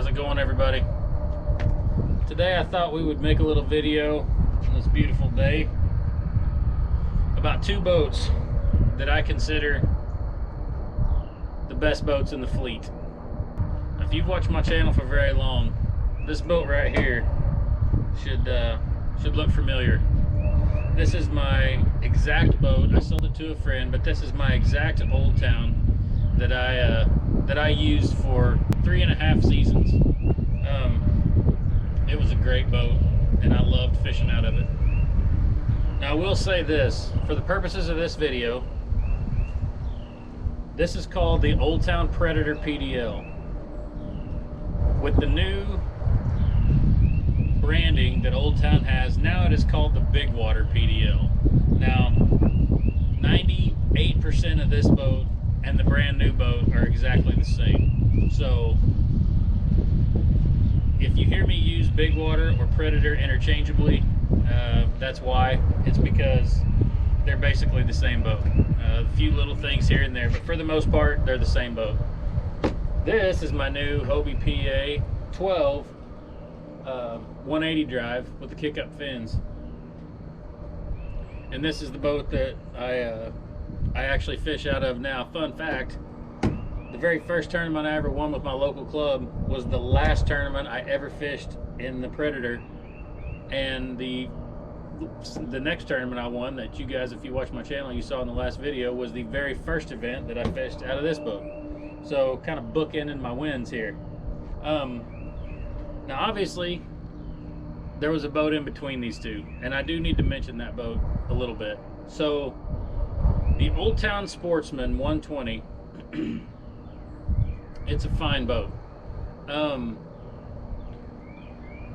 How's it going, everybody? Today I thought we would make a little video on this beautiful day about two boats that I consider the best boats in the fleet. If you've watched my channel for very long, this boat right here should look familiar. This is my exact boat. I sold it to a friend, but this is my exact Old Town that I used for 3.5 seasons. It was a great boat, and I loved fishing out of it. Now, I will say this, for the purposes of this video, this is called the Old Town Predator PDL. With the new branding that Old Town has, now it is called the Bigwater PDL. Now, 98% of this boat and the brand new boat are exactly the same. So if you hear me use Bigwater or Predator interchangeably, that's why. It's because they're basically the same boat. A few little things here and there, but for the most part, they're the same boat. This is my new Hobie PA 12 180 drive with the kick-up fins. And this is the boat that I actually fish out of now. Fun fact, the very first tournament I ever won with my local club was the last tournament I ever fished in the Predator. And the next tournament I won, that you guys, if you watch my channel, you saw in the last video, was the very first event that I fished out of this boat. So kind of bookending my wins here. Now obviously there was a boat in between these two, and I do need to mention that boat a little bit. So the Old Town Sportsman 120, it's a fine boat.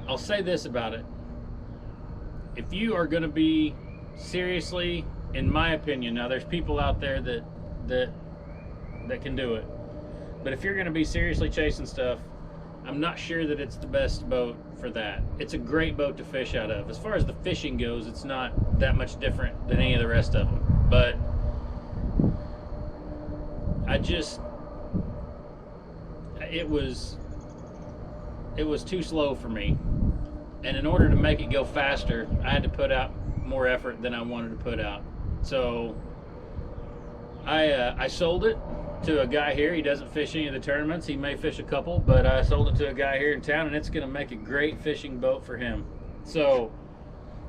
I'll say this about it. If you are going to be seriously, in my opinion, now there's people out there that can do it, but if you're going to be seriously chasing stuff, I'm not sure that it's the best boat for that. It's a great boat to fish out of. As far as the fishing goes, it's not that much different than any of the rest of them, but it was too slow for me. And in order to make it go faster, I had to put out more effort than I wanted to put out. So I sold it to a guy here. He doesn't fish any of the tournaments. He may fish a couple, but I sold it to a guy here in town, and it's going to make a great fishing boat for him. So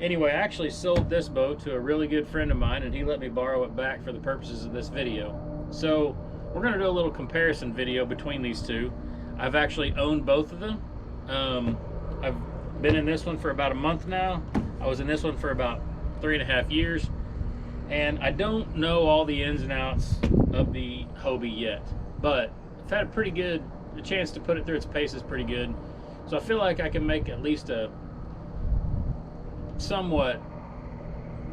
anyway, I actually sold this boat to a really good friend of mine, and he let me borrow it back for the purposes of this video. So we're going to do a little comparison video between these two. I've actually owned both of them. I've been in this one for about a month now. I was in this one for about 3.5 years, and I don't know all the ins and outs of the Hobie yet, but I've had a chance to put it through its paces pretty good. So I feel like I can make at least a somewhat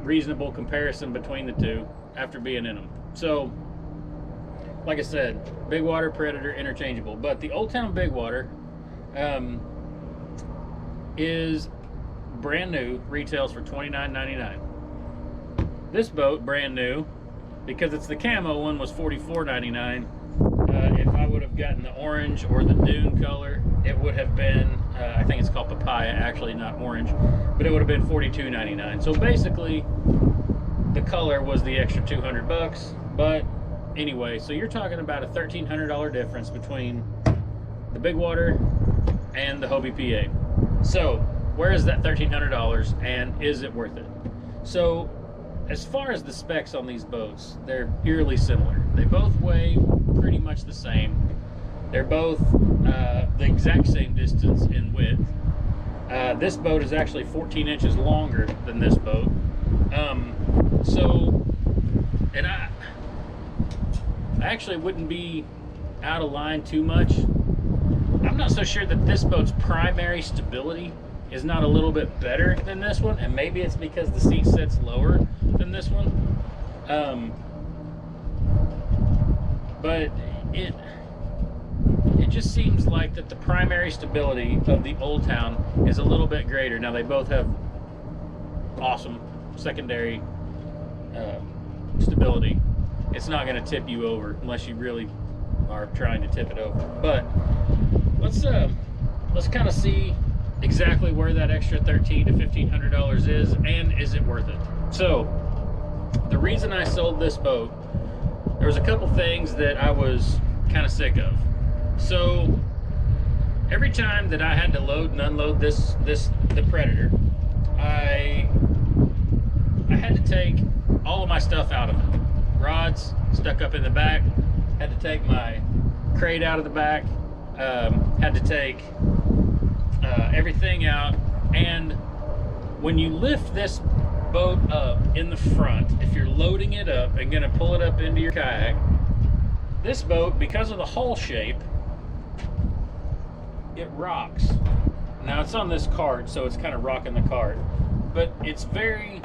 reasonable comparison between the two after being in them. So like I said, Bigwater, Predator, interchangeable, but the Old Town Bigwater is brand new, retails for $29.99. This boat, brand new, because it's the camo one, was $44.99. If I would have gotten the orange or the dune color, it would have been, I think it's called papaya, actually, not orange, but it would have been $42.99. So basically, the color was the extra 200 bucks, but anyway, so you're talking about a $1,300 difference between the Bigwater and the Hobie PA. So where is that $1,300, and is it worth it? So as far as the specs on these boats, they're eerily similar. They both weigh pretty much the same. They're both the exact same distance in width. This boat is actually 14 inches longer than this boat. And I actually wouldn't be out of line too much. I'm not so sure that this boat's primary stability is not a little bit better than this one, and maybe it's because the seat sits lower than this one. But it just seems like that the primary stability of the Old Town is a little bit greater. Now they both have awesome secondary stability. It's not going to tip you over unless you really are trying to tip it over. But let's let's kind of see exactly where that extra $1,300 to $1,500 is, and is it worth it. So the reason I sold this boat, there was a couple things that I was kind of sick of. So every time that I had to load and unload the Predator, I had to take all of my stuff out of it. Rods stuck up in the back, had to take my crate out of the back, had to take everything out. And when you lift this boat up in the front, if you're loading it up and gonna pull it up into your kayak, this boat, because of the hull shape, it rocks. Now it's on this cart, so it's kind of rocking the cart, but it's very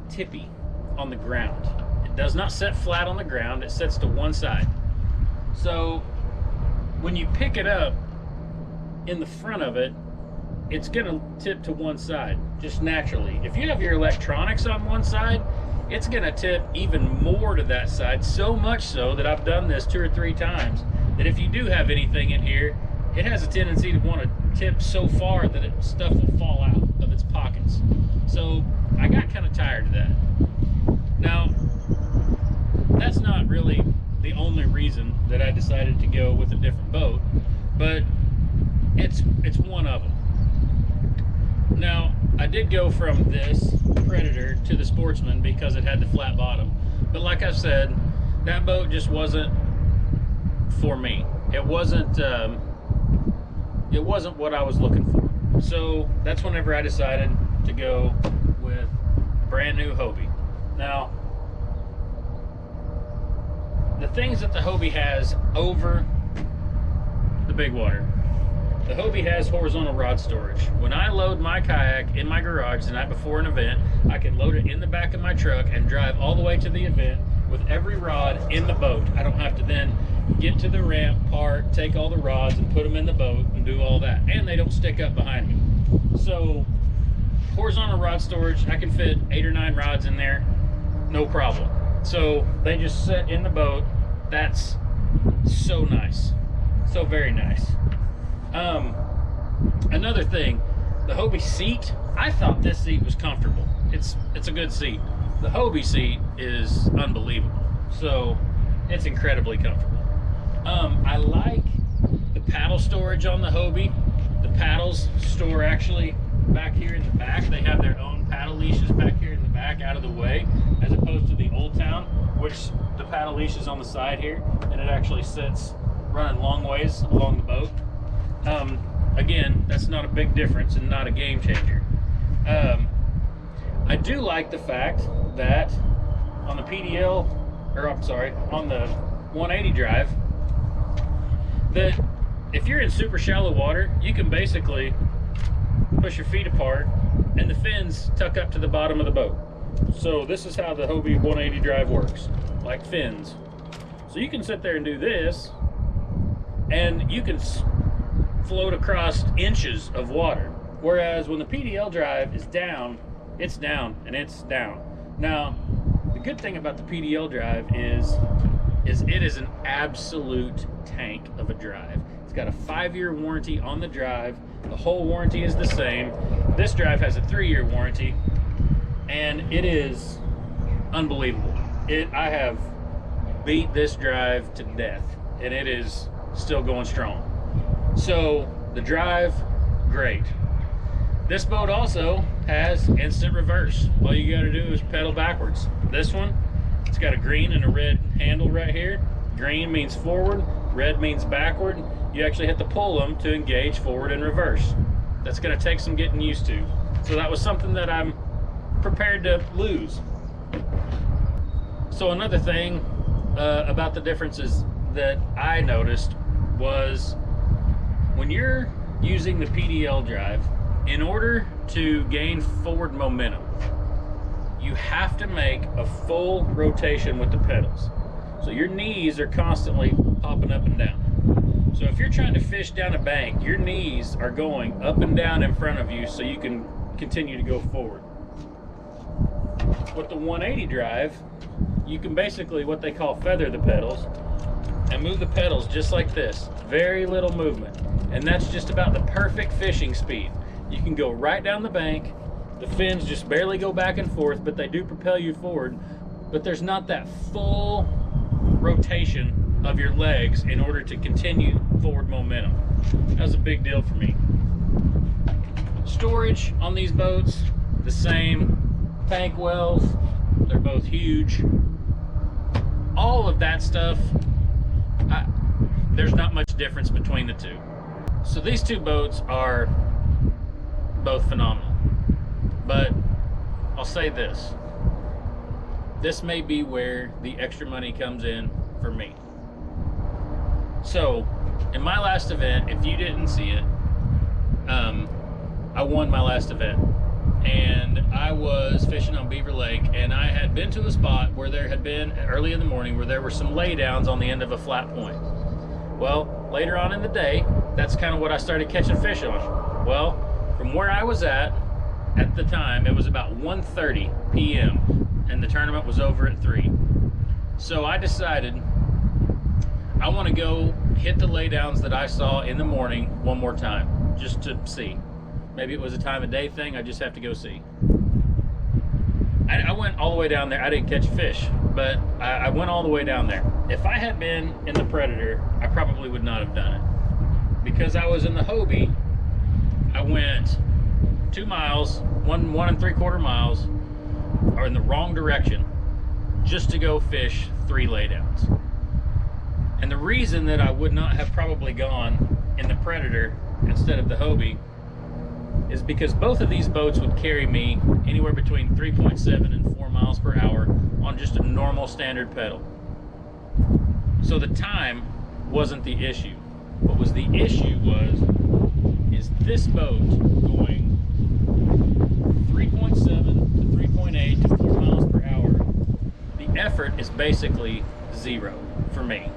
tippy on the ground. It does not set flat on the ground, it sets to one side. So when you pick it up in the front of it, it's gonna tip to one side, just naturally. If you have your electronics on one side, it's gonna tip even more to that side, so much so that I've done this 2 or 3 times, that if you do have anything in here, it has a tendency to want to tip so far that stuff will fall out of its pockets. So I got kind of tired of that. Now, that's not really the only reason that I decided to go with a different boat, but it's one of them. Now, I did go from this Predator to the Sportsman because it had the flat bottom, but like I said, that boat just wasn't for me. It wasn't what I was looking for. So that's whenever I decided to go with brand new Hobie. Now, the things that the Hobie has over the Bigwater, the Hobie has horizontal rod storage. When I load my kayak in my garage the night before an event, I can load it in the back of my truck and drive all the way to the event with every rod in the boat. I don't have to then get to the ramp, park, take all the rods and put them in the boat and do all that. And they don't stick up behind me. So horizontal rod storage, I can fit 8 or 9 rods in there, no problem. So they just sit in the boat. That's so nice, so very nice. Another thing, the Hobie seat, I thought this seat was comfortable. It's a good seat. The Hobie seat is unbelievable, so it's incredibly comfortable. I like the paddle storage on the Hobie. The paddles store actually back here in the back. They have their own paddle leashes back here in the back, out of the way, as opposed to the Old Town, which the paddle leash is on the side here, and it actually sits running long ways along the boat. Again, that's not a big difference and not a game changer. I do like the fact that on the PDL, or I'm sorry, on the 180 drive, that if you're in super shallow water, you can basically push your feet apart and the fins tuck up to the bottom of the boat. So this is how the Hobie 180 drive works, like fins. So you can sit there and do this, and you can float across inches of water. Whereas when the PDL drive is down, it's down and it's down. Now, the good thing about the PDL drive is it is an absolute tank of a drive. It's got a 5-year warranty on the drive. The whole warranty is the same. This drive has a 3-year warranty, and it is unbelievable. I have beat this drive to death, and it is still going strong. So the drive, great. This boat also has instant reverse. All you got to do is pedal backwards. This one, it's got a green and a red handle right here. Green means forward, red means backward. You actually have to pull them to engage forward and reverse. That's going to take some getting used to. So that was something that I'm prepared to lose. So another thing about the differences that I noticed was when you're using the PDL drive, in order to gain forward momentum, you have to make a full rotation with the pedals. So your knees are constantly popping up and down. So if you're trying to fish down a bank, your knees are going up and down in front of you so you can continue to go forward. With the 180 drive, you can basically, what they call feather the pedals, I move the pedals just like this. Very little movement. And that's just about the perfect fishing speed. You can go right down the bank. The fins just barely go back and forth, but they do propel you forward. But there's not that full rotation of your legs in order to continue forward momentum. That was a big deal for me. Storage on these boats, the same. Tank wells, they're both huge. All of that stuff, there's not much difference between the two. So these two boats are both phenomenal. But I'll say this. This may be where the extra money comes in for me. So, in my last event, if you didn't see it, I won my last event. And I was fishing on Beaver Lake, and I had been to a spot where there had been, early in the morning, where there were some laydowns on the end of a flat point. Well, later on in the day, that's kind of what I started catching fish on. Well, from where I was at the time, it was about 1:30 p.m. and the tournament was over at 3. So I decided I want to go hit the laydowns that I saw in the morning one more time, just to see. Maybe it was a time of day thing, I just have to go see. I went all the way down there. I didn't catch fish, but I went all the way down there. If I had been in the Predator, I probably would not have done it. Because I was in the Hobie, I went 2 miles, one and 3/4 miles, or in the wrong direction, just to go fish 3 laydowns. And the reason that I would not have probably gone in the Predator instead of the Hobie is because both of these boats would carry me anywhere between 3.7 and 4 miles per hour on just a normal standard pedal. So the time wasn't the issue. What was the issue is this boat going 3.7 to 3.8 to 4 miles per hour. The effort is basically 0 for me.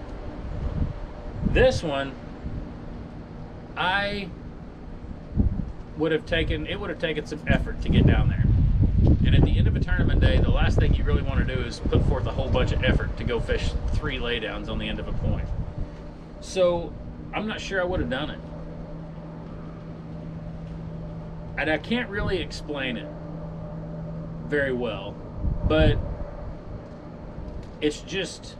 This one, it would have taken some effort to get down there. And at the end of a tournament day, the last thing you really want to do is put forth a whole bunch of effort to go fish 3 laydowns on the end of a point. So I'm not sure I would have done it. And I can't really explain it very well, but it's just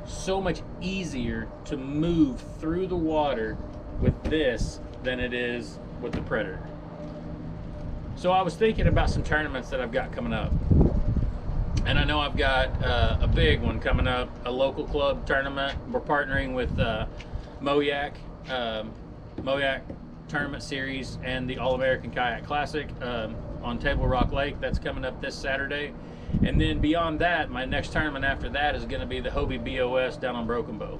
so much easier to move through the water with this than it is with the Predator. So I was thinking about some tournaments that I've got coming up. And I know I've got a big one coming up, a local club tournament. We're partnering with Moyak Tournament Series and the All-American Kayak Classic on Table Rock Lake. That's coming up this Saturday. And then beyond that, my next tournament after that is going to be the Hobie BOS down on Broken Bow.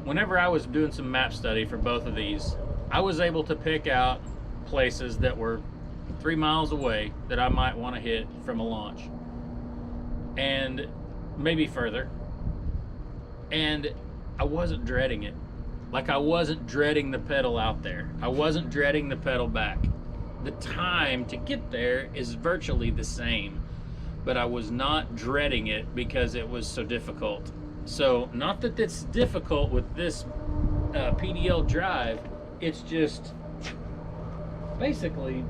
Whenever I was doing some map study for both of these, I was able to pick out places that were 3 miles away that I might want to hit from a launch, and maybe further. And I wasn't dreading it. Like, I wasn't dreading the pedal out there. I wasn't dreading the pedal back. The time to get there is virtually the same, but I was not dreading it because it was so difficult. So, not that it's difficult with this PDL drive, it's just basically,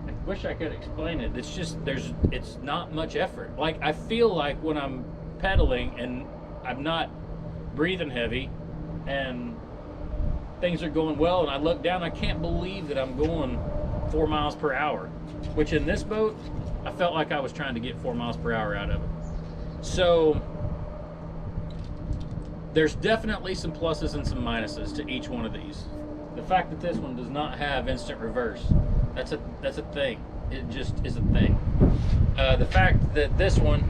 I wish I could explain it. It's just, it's not much effort. Like, I feel like when I'm pedaling and I'm not breathing heavy and things are going well, and I look down, I can't believe that I'm going 4 miles per hour, which in this boat, I felt like I was trying to get 4 miles per hour out of it. So, there's definitely some pluses and some minuses to each one of these. The fact that this one does not have instant reverse, that's a thing. It just is a thing. The fact that this one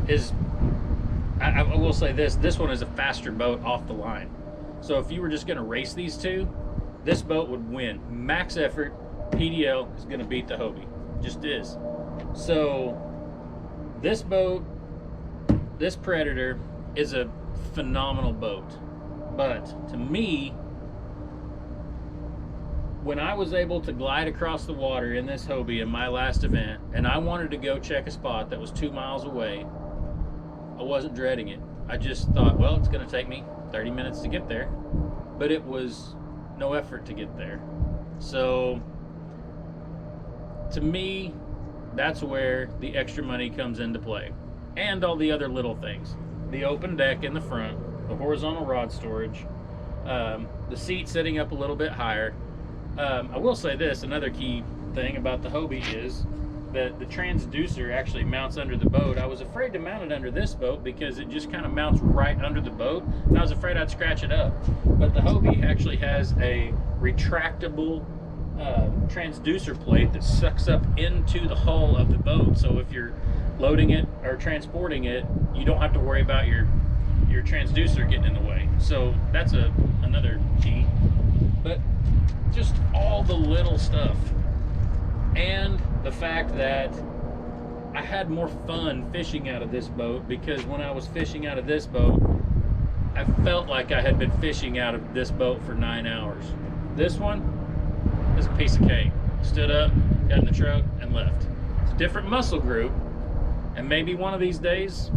is, I will say this one is a faster boat off the line. So if you were just going to race these two, this boat would win. Max effort, PDL is going to beat the Hobie. Just is. So this boat, this Predator, is a phenomenal boat. But to me, when I was able to glide across the water in this Hobie in my last event, and I wanted to go check a spot that was 2 miles away, I wasn't dreading it. I just thought, well, it's going to take me 30 minutes to get there, but it was no effort to get there. So to me, that's where the extra money comes into play, and all the other little things: the open deck in the front, the horizontal rod storage, the seat sitting up a little bit higher. I will say this, another key thing about the Hobie is that the transducer actually mounts under the boat. I was afraid to mount it under this boat because it just kind of mounts right under the boat, and I was afraid I'd scratch it up. But the Hobie actually has a retractable transducer plate that sucks up into the hull of the boat. So if you're loading it or transporting it, you don't have to worry about your transducer getting in the way. So that's another key. But just all the little stuff, and the fact that I had more fun fishing out of this boat, because when I was fishing out of this boat, I felt like I had been fishing out of this boat for 9 hours. This one is a piece of cake. Stood up, got in the truck, and left. It's a different muscle group, and maybe one of these days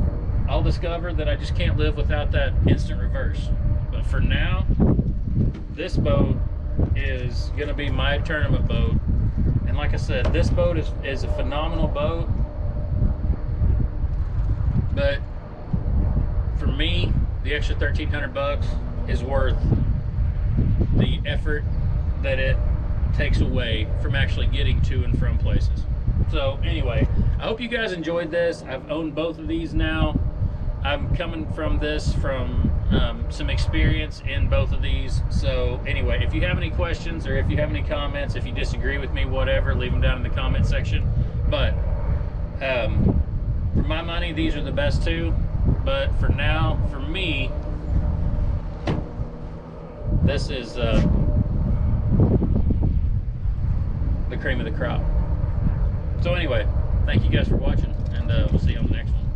I'll discover that I just can't live without that instant reverse. But for now, this boat is gonna be my tournament boat. And like I said, this boat is a phenomenal boat, but for me, the extra 1,300 bucks is worth the effort that it takes away from actually getting to and from places. So anyway, I hope you guys enjoyed this. I've owned both of these now. I'm coming from this from some experience in both of these. So anyway, if you have any questions, or if you have any comments, if you disagree with me, whatever, leave them down in the comment section. But for my money, these are the best two. But for now, for me, this is the cream of the crop. So anyway, thank you guys for watching, and we'll see you on the next one.